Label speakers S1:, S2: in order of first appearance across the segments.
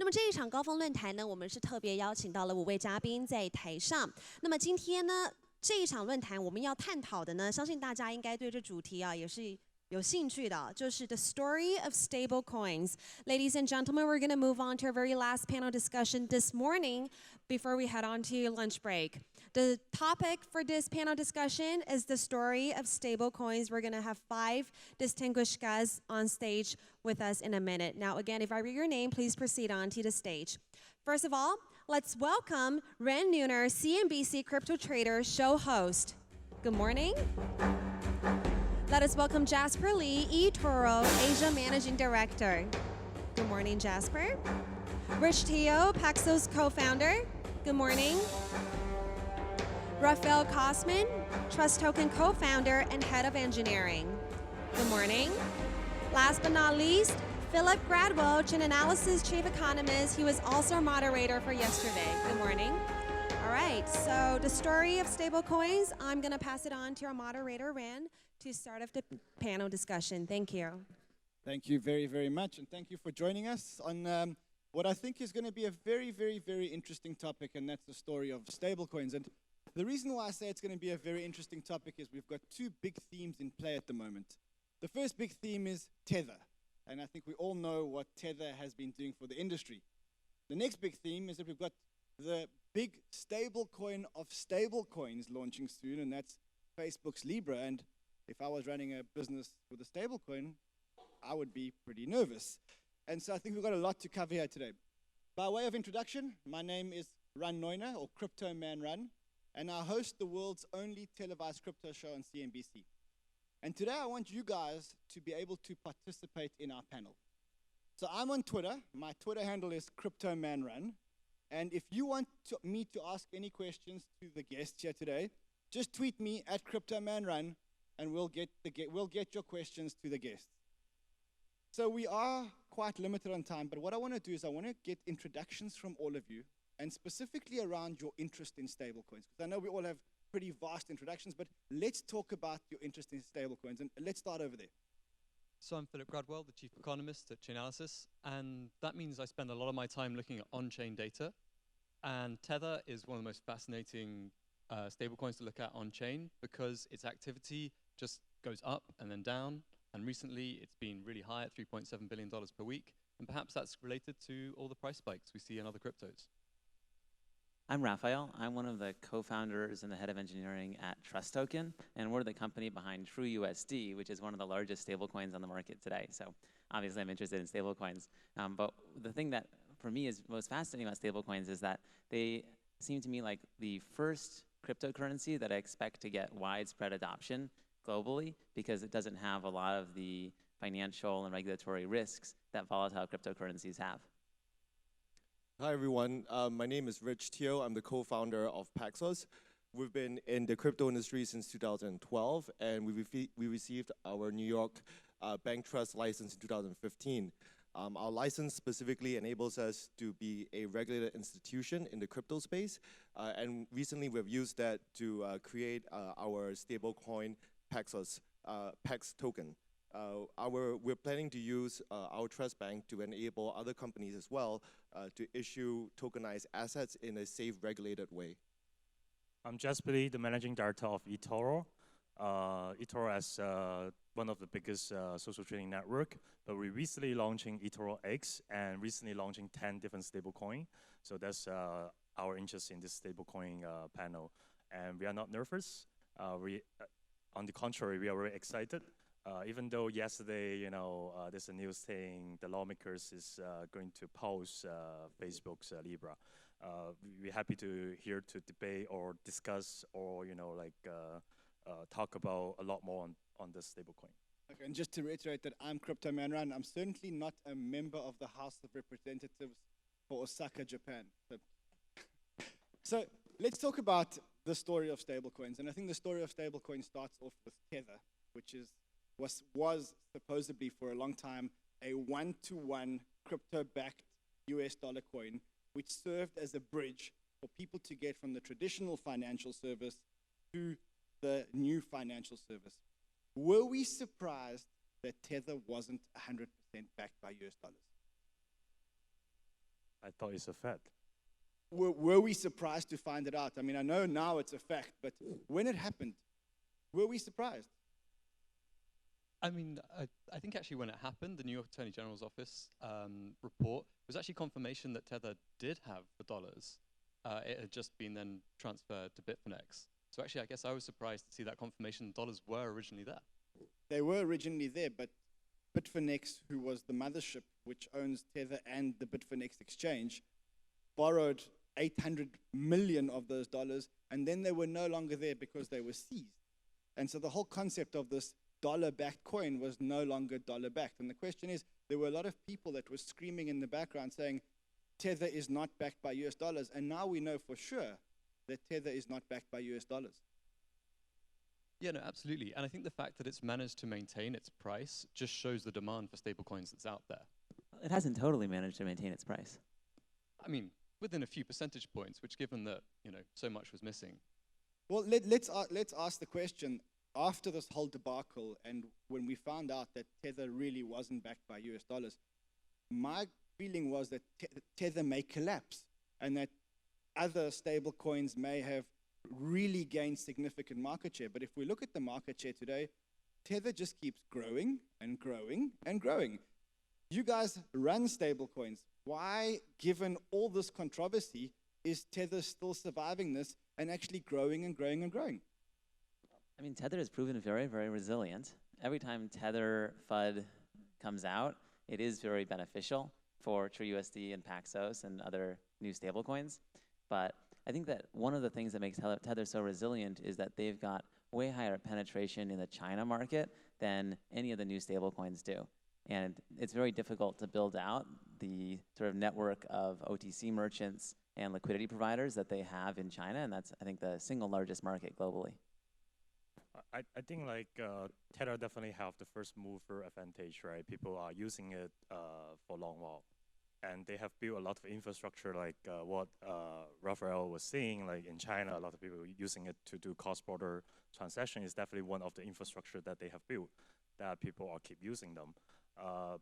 S1: 么这一场高峰论坛呢，我们是特别邀请到了5位嘉宾在台上。那么今天呢，这一场论坛我们要探讨的呢，相信大家应该对这主题啊也是有兴趣的，就是 the story of stable coins. Ladies and gentlemen, we're going to move on to our very last panel discussion this morning before we head on to lunch break. The topic for this panel discussion is the story of stable coins. We're going to have 5 distinguished guests on stage with us in a minute. Now, again, if I read your name, please proceed on to the stage. First of all, let's welcome Ren Nooner, CNBC crypto trader, show host. Good morning. Let us welcome Jasper Lee, eToro, Asia Managing Director. Good morning, Jasper. Rich Teo, Paxos co-founder. Good morning. Rafael Kosman, TrustToken co-founder and head of engineering. Good morning. Last but not least, Philip Gradwell, Chainalysis chief economist. He was also a moderator for yesterday. Good morning. All right, so the story of stablecoins, I'm going to pass it on to our moderator, Ran, to start off the panel discussion. Thank you.
S2: Thank you very, very much, and thank you for joining us on what I think is going to be a very, very, very interesting topic, and that's the story of stablecoins. And the reason why I say it's going to be a very interesting topic is we've got 2 big themes in play at the moment. The first big theme is Tether, and I think we all know what Tether has been doing for the industry. The next big theme is that we've got the big stablecoin of stablecoins launching soon, and that's Facebook's Libra. And if I was running a business with a stablecoin, I would be pretty nervous. And so I think we've got a lot to cover here today. By way of introduction, my name is Ran Nooner, or Crypto Man Run, and I host the world's only televised crypto show on CNBC. And today I want you guys to be able to participate in our panel. So I'm on Twitter. My Twitter handle is Crypto Man Run. And if you want me to ask any questions to the guests here today, just tweet me at Crypto Man Run, and we'll get your questions to the guests. So we are quite limited on time, but what I want to do is I want to get introductions from all of you, and specifically around your interest in stablecoins. Because I know we all have pretty vast introductions, but let's talk about your interest in stablecoins, and let's start over there.
S3: So I'm Philip Gradwell, the chief economist at Chainalysis, and that means I spend a lot of my time looking at on-chain data. And Tether is one of the most fascinating stablecoins to look at on-chain because its activity just goes up and then down. And recently, it's been really high at $3.7 billion per week. And perhaps that's related to all the price spikes we see in other cryptos.
S4: I'm Rafael. I'm one of the co-founders and the head of engineering at TrustToken, and we're the company behind TrueUSD, which is one of the largest stablecoins on the market today. So obviously, I'm interested in stablecoins. But the thing that, for me, is most fascinating about stablecoins is that they seem to me like the first cryptocurrency that I expect to get widespread adoption globally because it doesn't have a lot of the financial and regulatory risks that volatile cryptocurrencies have.
S5: Hi, everyone. My name is Rich Teo. I'm the co-founder of Paxos. We've been in the crypto industry since 2012, and we received our New York bank trust license in 2015. Our license specifically enables us to be a regulated institution in the crypto space, and recently we've used that to create our stablecoin Paxos, Pax token. We're planning to use our trust bank to enable other companies as well to issue tokenized assets in a safe, regulated way.
S6: I'm Jasper Lee, the managing director of eToro. eToro is one of the biggest social trading network, but we're recently launching eToro X and recently launching 10 different stablecoin. So that's our interest in this stablecoin panel. And we are not nervous. On the contrary, we are very excited. Even though yesterday, there's a news saying the lawmakers is going to pause Facebook's Libra. We're happy to hear to debate or discuss or talk about a lot more on this stablecoin.
S2: Okay, and just to reiterate that I'm Crypto Man Run, I'm certainly not a member of the House of Representatives for Osaka, Japan. So let's talk about the story of stablecoins, and I think the story of stablecoins starts off with Tether, which was supposedly for a long time a one-to-one crypto-backed US dollar coin, which served as a bridge for people to get from the traditional financial service to the new financial service. Were we surprised that Tether wasn't 100% backed by US dollars?
S6: I thought it's a fact.
S2: Were we surprised to find it out? I mean, I know now it's a fact, but when it happened, were we surprised?
S3: I mean, I think actually when it happened, the New York Attorney General's office report was actually confirmation that Tether did have the dollars. It had just been then transferred to Bitfinex. So actually, I guess I was surprised to see that confirmation dollars were originally there.
S2: They were originally there, but Bitfinex, who was the mothership which owns Tether and the Bitfinex exchange, borrowed 800 million of those dollars, and then they were no longer there because they were seized. And so the whole concept of this dollar-backed coin was no longer dollar-backed. And the question is, there were a lot of people that were screaming in the background saying, Tether is not backed by US dollars. And now we know for sure that Tether is not backed by US dollars.
S3: Yeah, no, absolutely. And I think the fact that it's managed to maintain its price just shows the demand for stablecoins that's out there.
S4: It hasn't totally managed to maintain its price.
S3: I mean, within a few percentage points, which given that, so much was missing.
S2: Well, let's ask the question, after this whole debacle and when we found out that Tether really wasn't backed by US dollars, my feeling was that Tether may collapse and that other stable coins may have really gained significant market share. But if we look at the market share today, Tether just keeps growing and growing and growing. You guys run stable coins. Why, given all this controversy, is Tether still surviving this and actually growing and growing and growing?
S4: I mean, Tether has proven very, very resilient. Every time Tether FUD comes out, it is very beneficial for TrueUSD and Paxos and other new stablecoins. But I think that one of the things that makes Tether so resilient is that they've got way higher penetration in the China market than any of the new stablecoins do. And it's very difficult to build out the sort of network of OTC merchants and liquidity providers that they have in China, and that's, I think, the single largest market globally.
S6: I think like Tether definitely have the first mover advantage, right? People are using it for a long while. And they have built a lot of infrastructure like what Raphael was saying, like in China, a lot of people using it to do cross-border transaction is definitely one of the infrastructure that they have built that people are keep using them.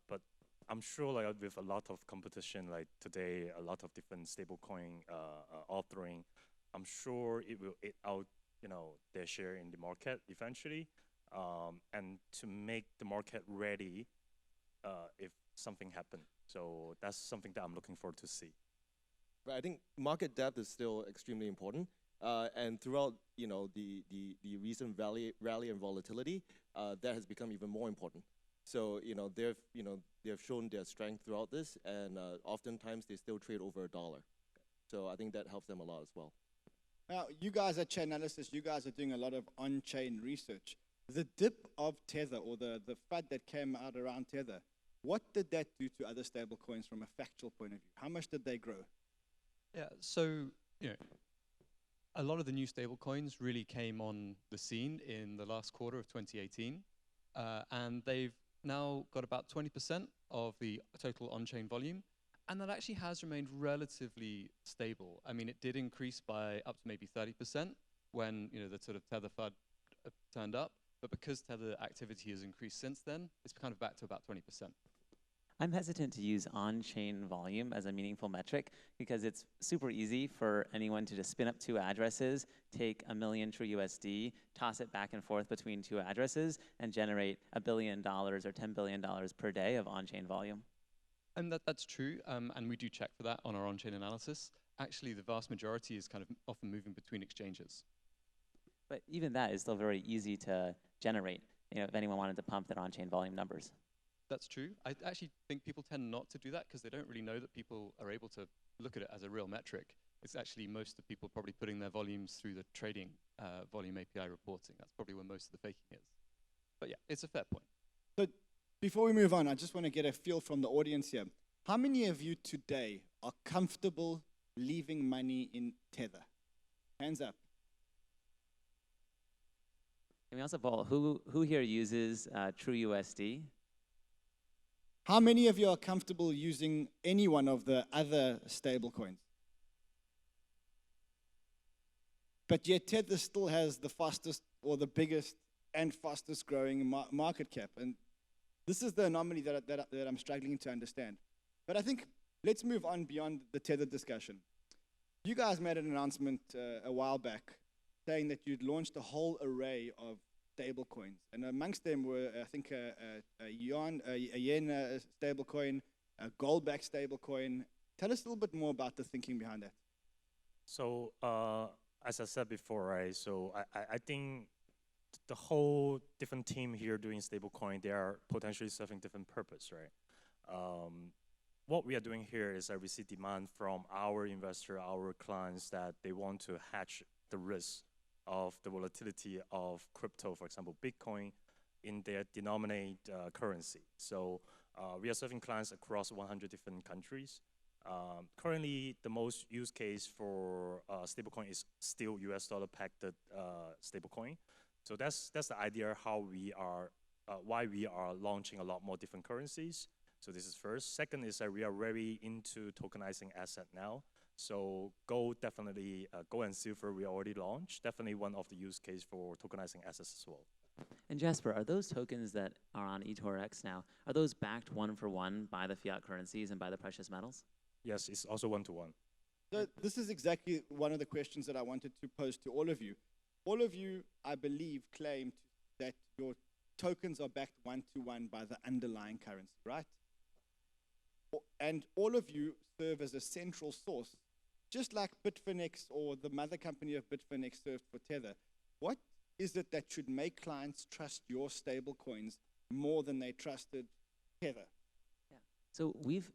S6: But I'm sure like with a lot of competition like today, a lot of different stablecoin offering, I'm sure it will eat out their share in the market eventually, and to make the market ready if something happens. So that's something that I'm looking forward to see.
S5: But I think market depth is still extremely important. And throughout the recent rally and volatility, that has become even more important. So they've shown their strength throughout this, and oftentimes they still trade over $1. So I think that helps them a lot as well.
S2: Now, you guys at Chainalysis, you guys are doing a lot of on-chain research. The dip of Tether, or the FUD that came out around Tether, what did that do to other stable coins from a factual point of view? How much did they grow?
S3: Yeah, so a lot of the new stable coins really came on the scene in the last quarter of 2018, and they've now got about 20% of the total on-chain volume, and that actually has remained relatively stable. I mean, it did increase by up to maybe 30% when the sort of Tether FUD turned up, but because Tether activity has increased since then, it's kind of back to about 20%.
S4: I'm hesitant to use on-chain volume as a meaningful metric because it's super easy for anyone to just spin up two addresses, take 1 million TrueUSD, toss it back and forth between two addresses, and generate $1 billion or $10 billion per day of on-chain volume.
S3: And that's true, and we do check for that on our on-chain analysis. Actually, the vast majority is kind of often moving between exchanges.
S4: But even that is still very easy to generate, if anyone wanted to pump their on-chain volume numbers.
S3: That's true. I actually think people tend not to do that because they don't really know that people are able to look at it as a real metric. It's actually most of the people probably putting their volumes through the trading volume API reporting. That's probably where most of the faking is. But yeah, it's a fair point.
S2: So before we move on, I just want to get a feel from the audience here. How many of you today are comfortable leaving money in Tether? Hands up.
S4: Can we also poll who here uses TrueUSD?
S2: How many of you are comfortable using any one of the other stable coins? But yet Tether still has the fastest or the biggest and fastest growing market cap. And this is the anomaly that I'm struggling to understand. But I think let's move on beyond the Tether discussion. You guys made an announcement a while back saying that you'd launched a whole array of stablecoins, and amongst them were, I think, a yen stablecoin, a gold-backed stablecoin. Tell us a little bit more about the thinking behind that.
S6: So as I said before, right? So I think the whole different team here doing stablecoin, they are potentially serving different purpose, right? What we are doing here is that we see demand from our investor, our clients, that they want to hedge the risk of the volatility of crypto, for example, Bitcoin, in their denominated currency. So we are serving clients across 100 different countries. Currently, the most used case for stablecoin is still US dollar pegged stablecoin. So that's the idea how we are, why we are launching a lot more different currencies. So this is first. Second is that we are very into tokenizing asset now. So gold, definitely, gold and silver we already launched. Definitely one of the use case for tokenizing assets as well.
S4: And Jasper, are those tokens that are on eToro X now, are those backed one for one by the fiat currencies and by the precious metals?
S6: Yes, it's also one-to-one.
S2: So this is exactly one of the questions that I wanted to pose to all of you. All of you, I believe, claimed that your tokens are backed one-to-one by the underlying currency, right? And all of you serve as a central source, just like Bitfinex or the mother company of Bitfinex served for Tether. What is it that should make clients trust your stable coins more than they trusted Tether?
S4: Yeah. So we've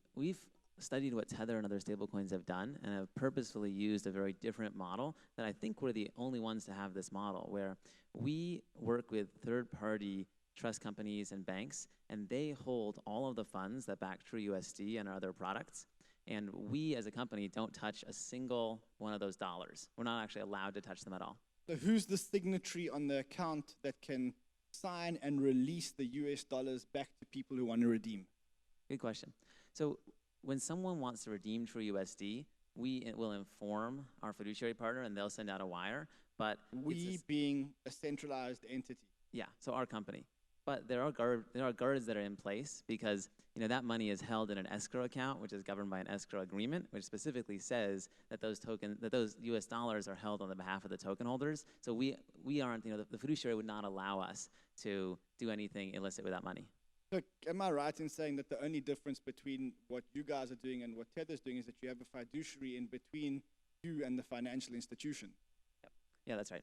S4: studied what Tether and other stablecoins have done and have purposefully used a very different model that I think we're the only ones to have this model, where we work with third-party trust companies and banks, and they hold all of the funds that back TrueUSD and our other products. And we, as a company, don't touch a single one of those dollars. We're not actually allowed to touch them at all.
S2: So who's the signatory on the account that can sign and release the US dollars back to people who want to redeem?
S4: Good question. So when someone wants to redeem TrueUSD, we will inform our fiduciary partner, and they'll send out a wire. But
S2: we being a centralized entity.
S4: Yeah, so our company. But there are guards that are in place, because that money is held in an escrow account, which is governed by an escrow agreement, which specifically says that those US dollars are held on the behalf of the token holders. So we aren't, the fiduciary would not allow us to do anything illicit with that money.
S2: So am I right in saying that the only difference between what you guys are doing and what Tether's doing is that you have a fiduciary in between you and the financial institution?
S4: Yep. Yeah, that's right.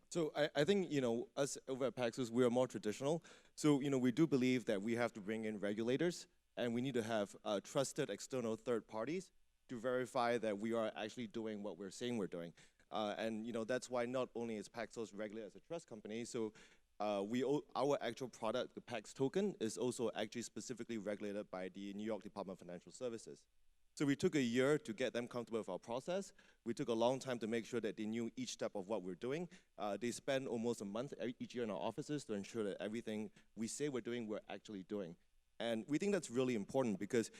S5: So I think, us over at Paxos, we are more traditional. So, we do believe that we have to bring in regulators, and we need to have trusted external third parties to verify that we are actually doing what we're saying we're doing. And, that's why not only is Paxos regulated as a trust company, so our actual product, the TrustToken, is also actually specifically regulated by the New York Department of Financial Services. So we took a year to get them comfortable with our process. We took a long time to make sure that they knew each step of what we're doing. They spend almost a month each year in our offices to ensure that everything we say we're doing, we're actually doing. And we think that's really important because,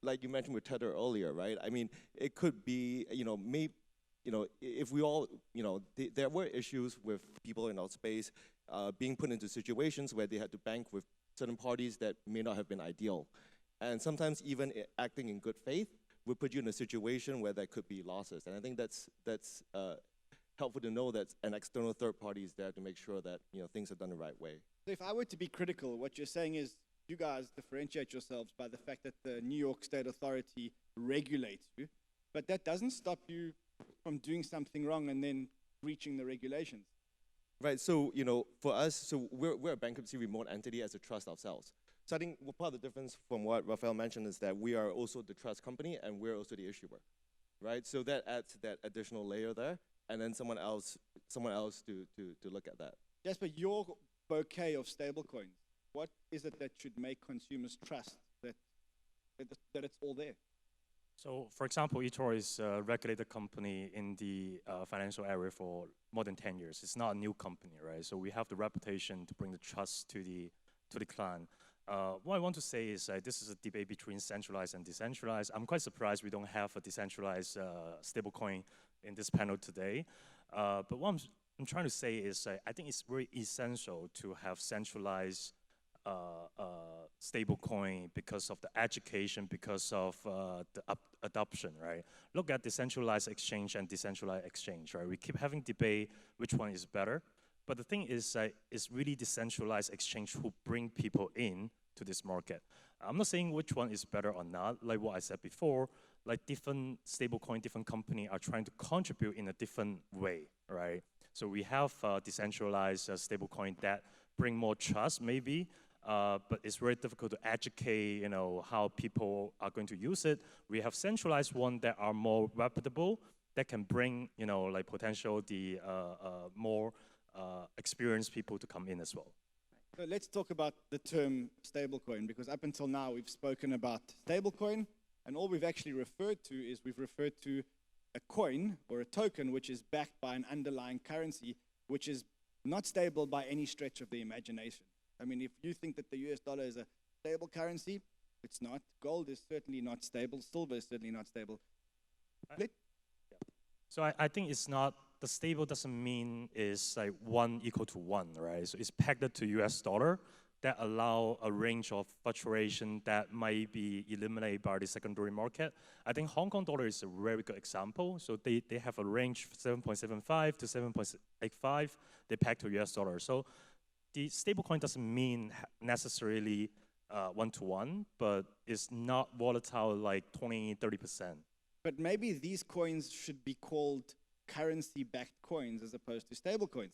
S5: like you mentioned with Tether earlier, right? I mean, it could be, maybe, if we all, there were issues with people in our space being put into situations where they had to bank with certain parties that may not have been ideal. And sometimes even acting in good faith will put you in a situation where there could be losses. And I think that's helpful to know that an external third party is there to make sure that things are done the right way.
S2: So if I were to be critical, what you're saying is you guys differentiate yourselves by the fact that the New York State Authority regulates you, but that doesn't stop you from doing something wrong and then breaching the regulations.
S5: Right, so for us, so we're a bankruptcy remote entity as a trust ourselves. So I think part of the difference from what Rafael mentioned is that we are also the trust company and we're also the issuer, right? So that adds that additional layer there, and then someone else to look at that.
S2: Yes, but your bouquet of stablecoins, what is it that should make consumers trust that it's all there?
S6: So, for example, eToro is a regulated company in the financial area for more than 10 years. It's not a new company, right? So we have the reputation to bring the trust to the client. What I want to say is this is a debate between centralized and decentralized. I'm quite surprised we don't have a decentralized stablecoin in this panel today. But what I'm trying to say is I think it's very essential to have centralized stablecoin because of the education, because of the adoption, right? Look at decentralized exchange and decentralized exchange, right? We keep having debate which one is better. But the thing is, it's really decentralized exchange who bring people in to this market. I'm not saying which one is better or not. Like what I said before, like different stablecoin, different company are trying to contribute in a different way, right? So we have decentralized stablecoin that bring more trust, maybe, but it's very difficult to educate, how people are going to use it. We have centralized one that are more reputable, that can bring, like potential more experienced people to come in as well.
S2: So let's talk about the term stablecoin, because up until now we've spoken about stablecoin, and all we've actually referred to is we've referred to a coin or a token which is backed by an underlying currency which is not stable by any stretch of the imagination. I mean, if you think that the US dollar is a stable currency, it's not. Gold is certainly not stable. Silver is certainly not stable.
S6: So I think it's not, the stable doesn't mean it's like 1 equal to 1, right? So it's pegged to US dollar that allow a range of fluctuation that might be eliminated by the secondary market. I think Hong Kong dollar is a very good example. So they have a range 7.75 to 7.85, they peg to US dollar. So the stablecoin doesn't mean necessarily 1-to-1, but it's not volatile like 20-30%.
S2: But maybe these coins should be called currency-backed coins as opposed to stable coins.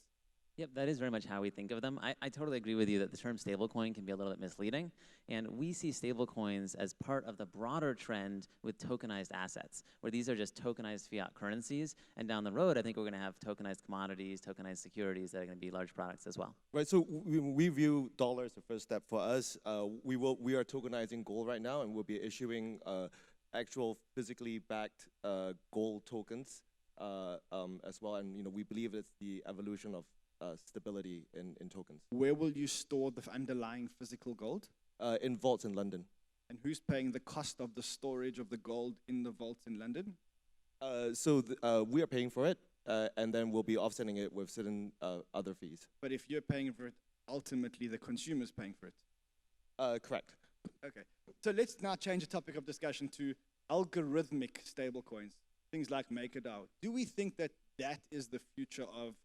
S4: Yep, that is very much how we think of them. I totally agree with you that the term stablecoin can be a little bit misleading. And we see stablecoins as part of the broader trend with tokenized assets, where these are just tokenized fiat currencies. And down the road, I think we're going to have tokenized commodities, tokenized securities that are going to be large products as well.
S5: Right, so we view dollar as the first step for us. We are tokenizing gold right now, and we'll be issuing actual physically backed gold tokens as well. And we believe it's the evolution of stability in tokens.
S2: Where will you store the underlying physical gold?
S5: In vaults in London.
S2: And who's paying the cost of the storage of the gold in the vaults in London?
S5: So we are paying for it, and then we'll be offsetting it with certain other fees.
S2: But if you're paying for it, ultimately the consumer's paying for it?
S5: Correct.
S2: Okay, so let's now change the topic of discussion to algorithmic stablecoins, things like MakerDAO. Do we think that that is the future of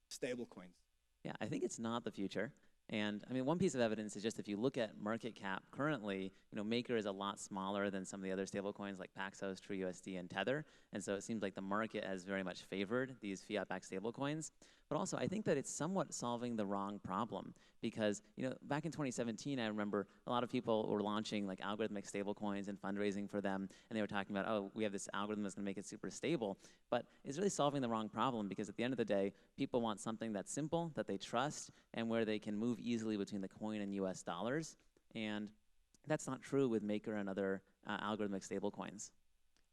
S2: stablecoins?
S4: Yeah, I think it's not the future. And I mean, one piece of evidence is just if you look at market cap currently, Maker is a lot smaller than some of the other stablecoins like Paxos, TrueUSD, and Tether. And so it seems like the market has very much favored these fiat-backed stablecoins. But also, I think that it's somewhat solving the wrong problem because, back in 2017, I remember a lot of people were launching like algorithmic stablecoins and fundraising for them, and they were talking about, oh, we have this algorithm that's going to make it super stable. But it's really solving the wrong problem because at the end of the day, people want something that's simple, that they trust, and where they can move easily between the coin and US dollars. And that's not true with Maker and other algorithmic stablecoins.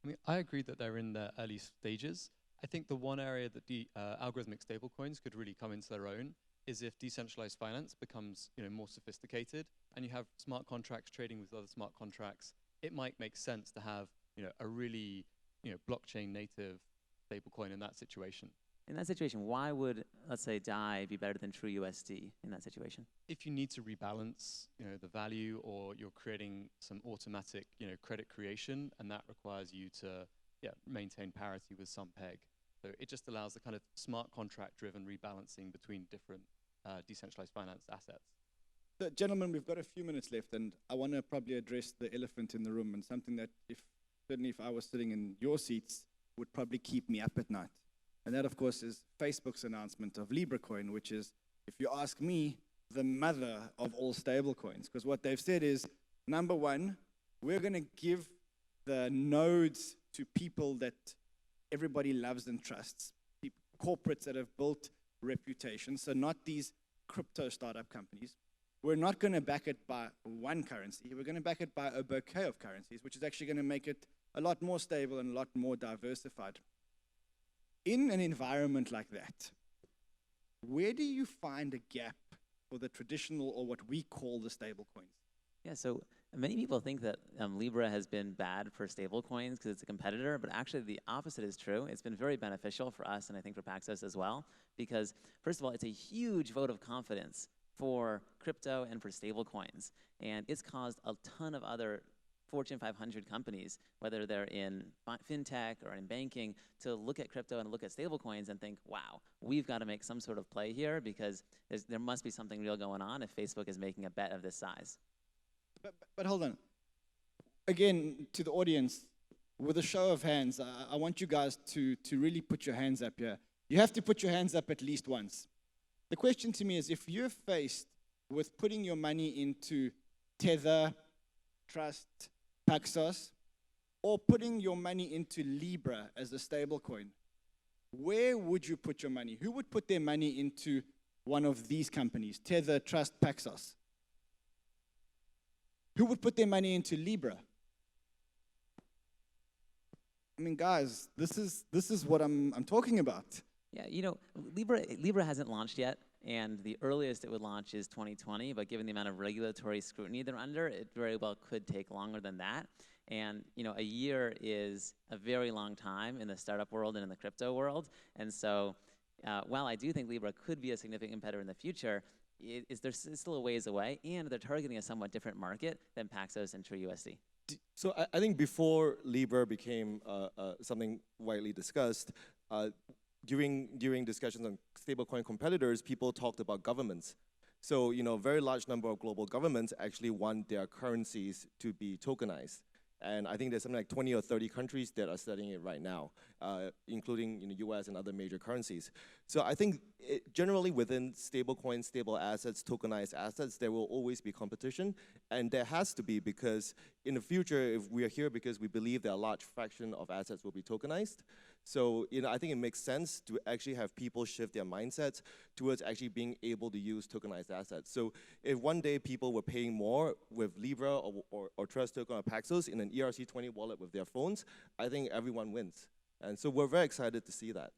S3: I mean, I agree that they're in their early stages. I think the one area that the algorithmic stablecoins could really come into their own is if decentralized finance becomes more sophisticated and you have smart contracts trading with other smart contracts. It might make sense to have a really blockchain native stablecoin in that situation.
S4: In that situation, why would, let's say, DAI be better than TrueUSD in that situation?
S3: If you need to rebalance, the value, or you're creating some automatic, credit creation, and that requires you to, maintain parity with some peg. So it just allows the kind of smart contract-driven rebalancing between different decentralized finance assets.
S2: So, gentlemen, we've got a few minutes left, and I want to probably address the elephant in the room, and something that, certainly if I was sitting in your seats, would probably keep me up at night. And that, of course, is Facebook's announcement of Libra coin, which is, if you ask me, the mother of all stable coins. Because what they've said is, number one, we're going to give the nodes to people that everybody loves and trusts, corporates that have built reputations, so not these crypto startup companies. We're not going to back it by one currency. We're going to back it by a bouquet of currencies, which is actually going to make it a lot more stable and a lot more diversified. In an environment like that, where do you find a gap for the traditional, or what we call the stable coins?
S4: Yeah, so many people think that Libra has been bad for stable coins because it's a competitor, but actually the opposite is true. It's been very beneficial for us, and I think for Paxos as well, because first of all, it's a huge vote of confidence for crypto and for stable coins. And it's caused a ton of other Fortune 500 companies, whether they're in fintech or in banking, to look at crypto and look at stablecoins and think, wow, we've got to make some sort of play here because there must be something real going on if Facebook is making a bet of this size.
S2: But hold on. Again, to the audience, with a show of hands, I want you guys to really put your hands up here. You have to put your hands up at least once. The question to me is, if you're faced with putting your money into Tether, Trust, Paxos, or putting your money into Libra as a stable coin, where would you put your money? Who would put their money into one of these companies, Tether, Trust, Paxos? Who would put their money into Libra? I mean, guys, this is what I'm talking about.
S4: Yeah, you know, Libra hasn't launched yet, and the earliest it would launch is 2020, but given the amount of regulatory scrutiny they're under, it very well could take longer than that. And, you know, a year is a very long time in the startup world and in the crypto world. And so, while I do think Libra could be a significant competitor in the future, there's still a ways away, and they're targeting a somewhat different market than Paxos and TrueUSD.
S5: So I think before Libra became something widely discussed, during discussions on stablecoin competitors, people talked about governments. So, you know, a very large number of global governments actually want their currencies to be tokenized. And I think there's something like 20 or 30 countries that are studying it right now, including in the US and other major currencies. So I think generally within stablecoins, stable assets, tokenized assets, there will always be competition. And there has to be, because in the future, if we are here because we believe that a large fraction of assets will be tokenized. So, you know, I think it makes sense to actually have people shift their mindsets towards actually being able to use tokenized assets. So if one day people were paying more with Libra or TrustToken or Paxos in an ERC20 wallet with their phones, I think everyone wins. And so we're very excited to see that.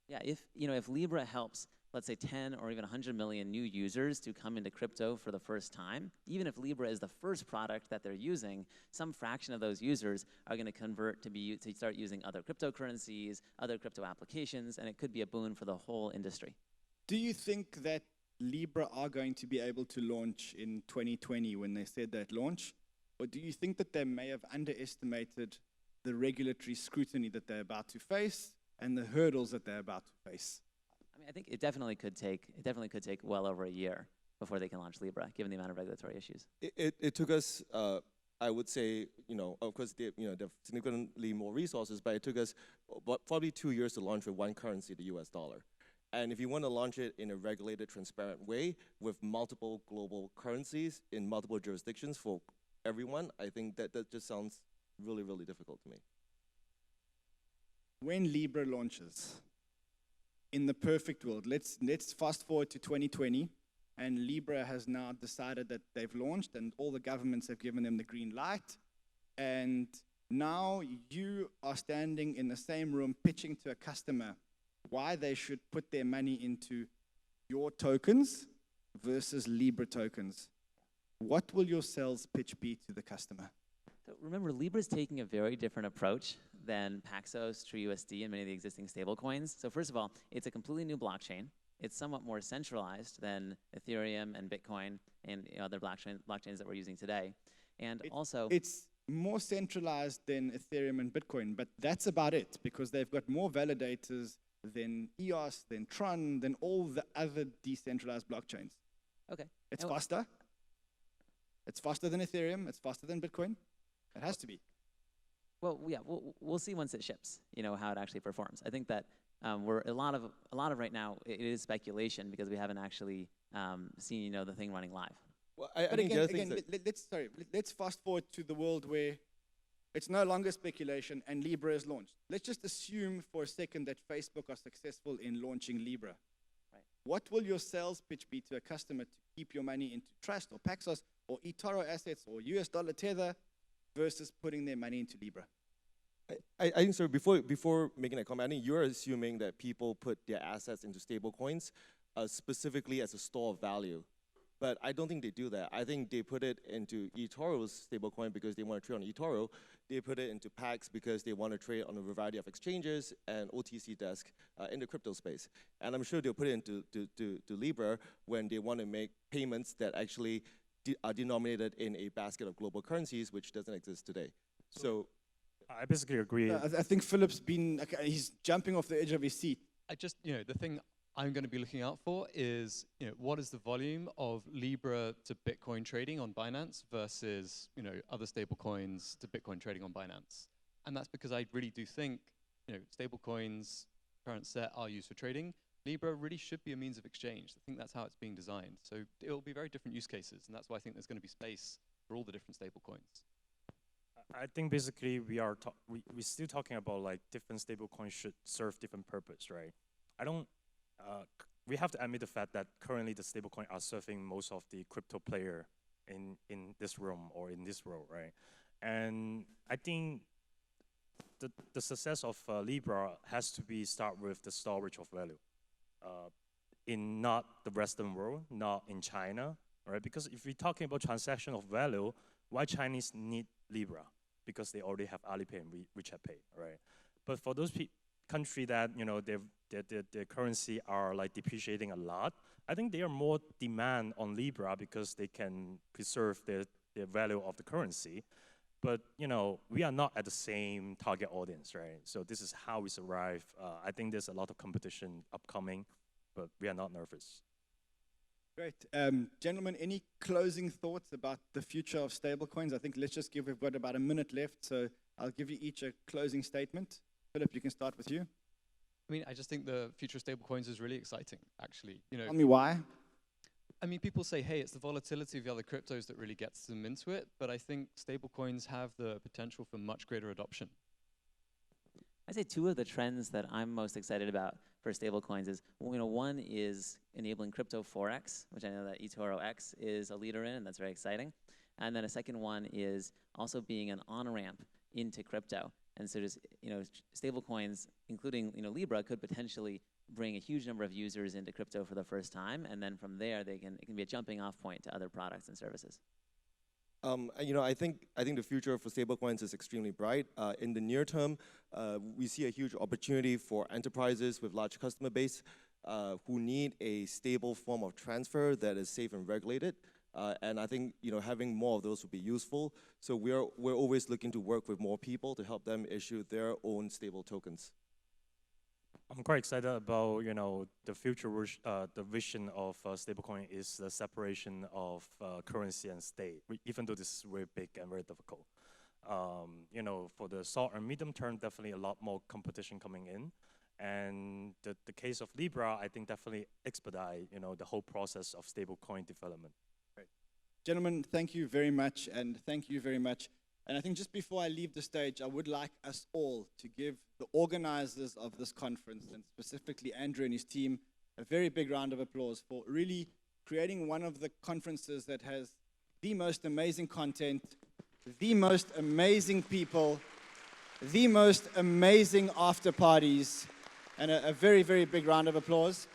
S4: Yeah, if Libra helps, let's say 10 or even 100 million new users to come into crypto for the first time, even if Libra is the first product that they're using, some fraction of those users are going to convert to start using other cryptocurrencies, other crypto applications, and it could be a boon for the whole industry.
S2: Do you think that Libra are going to be able to launch in 2020 when they said that launch? Or do you think that they may have underestimated the regulatory scrutiny that they're about to face and the hurdles that they're about to face?
S4: I mean, I think it definitely could take well over a year before they can launch Libra, given the amount of regulatory issues.
S5: It took us, I would say, you know, of course, they have significantly more resources, but it took us probably 2 years to launch with one currency, the US dollar. And if you want to launch it in a regulated, transparent way with multiple global currencies in multiple jurisdictions for everyone, I think that just sounds really, really difficult to me.
S2: When Libra launches, in the perfect world, let's fast forward to 2020, and Libra has now decided that they've launched and all the governments have given them the green light, and now you are standing in the same room pitching to a customer why they should put their money into your tokens versus Libra tokens. What will your sales pitch be to the customer?
S4: So remember, Libra is taking a very different approach than Paxos, TrueUSD, and many of the existing stablecoins. So first of all, it's a completely new blockchain. It's somewhat more centralized than Ethereum and Bitcoin and other blockchains that we're using today. And also,
S2: it's more centralized than Ethereum and Bitcoin, but that's about it, because they've got more validators than EOS, than Tron, than all the other decentralized blockchains.
S4: okay.
S2: It's faster. It's faster than Ethereum. It's faster than Bitcoin. It has to be.
S4: Well, yeah, we'll see once it ships, you know, how it actually performs. I think that we're a lot of right now, it is speculation because we haven't actually seen, you know, the thing running live.
S5: Well, I
S2: But
S5: think
S2: again, let's fast forward to the world where it's no longer speculation and Libra is launched. Let's just assume for a second that Facebook are successful in launching Libra.
S4: Right.
S2: What will your sales pitch be to a customer to keep your money into Trust or Paxos or eToro assets or US dollar Tether versus putting their money into Libra?
S5: I think so. Before making a comment, I think you're assuming that people put their assets into stable coins specifically as a store of value. But I don't think they do that. I think they put it into eToro's stablecoin because they want to trade on eToro. They put it into Pax because they want to trade on a variety of exchanges and OTC desk in the crypto space. And I'm sure they'll put it into to Libra when they want to make payments that actually are denominated in a basket of global currencies, which doesn't exist today. So
S6: I basically agree.
S2: I think Philip's been, he's jumping off the edge of his seat.
S3: I just, the thing I'm going to be looking out for is, what is the volume of Libra to Bitcoin trading on Binance versus, other stable coins to Bitcoin trading on Binance. And that's because I really do think, stable coins, current set are used for trading. Libra really should be a means of exchange. I think that's how it's being designed. So it'll be very different use cases. And that's why I think there's going to be space for all the different stable coins.
S6: I think basically we're still talking about like different stable coins should serve different purpose, right? We have to admit the fact that currently the stablecoin are serving most of the crypto player in this room or in this role, right? And I think the success of Libra has to be start with the storage of value in not the Western world, not in China, right? Because if we're talking about transaction of value, why Chinese need Libra? Because they already have Alipay and WeChat Pay, right? But for those country that their currency are like depreciating a lot, I think they are more demand on Libra because they can preserve their value of the currency. But we are not at the same target audience, right? So this is how we survive. I think there's a lot of competition upcoming, but we are not nervous.
S2: Great. Gentlemen, any closing thoughts about the future of stablecoins? I think we've got about a minute left, so I'll give you each a closing statement. Philip, you can start with you.
S3: I mean, I just think the future of stablecoins is really exciting, actually.
S2: Tell me why.
S3: I mean, people say, hey, it's the volatility of the other cryptos that really gets them into it, but I think stablecoins have the potential for much greater adoption.
S4: I'd say two of the trends that I'm most excited about for stablecoins is, one is enabling crypto forex, which I know that eToro X is a leader in, and that's very exciting. And then a second one is also being an on-ramp into crypto. And so just, stablecoins, including, Libra, could potentially bring a huge number of users into crypto for the first time, and then from there, it can be a jumping off point to other products and services.
S5: I think the future for stablecoins is extremely bright. In the near term, we see a huge opportunity for enterprises with large customer base who need a stable form of transfer that is safe and regulated. And I think having more of those would be useful. So we're always looking to work with more people to help them issue their own stable tokens.
S6: I'm quite excited about the future. The vision of stablecoin is the separation of currency and state. Even though this is very big and very difficult, for the short and medium term, definitely a lot more competition coming in. And the case of Libra, I think definitely expedite the whole process of stablecoin development.
S2: Great. Gentlemen, thank you very much, and thank you very much. And I think just before I leave the stage, I would like us all to give the organizers of this conference, and specifically Andrew and his team, a very big round of applause for really creating one of the conferences that has the most amazing content, the most amazing people, the most amazing after parties, and a very, very big round of applause.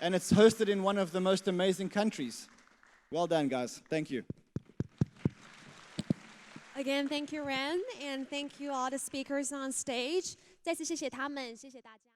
S2: And it's hosted in one of the most amazing countries. Well done, guys. Thank you.
S1: Again, thank you, Ren, and thank you all the speakers on stage. 再次谢谢他们，谢谢大家。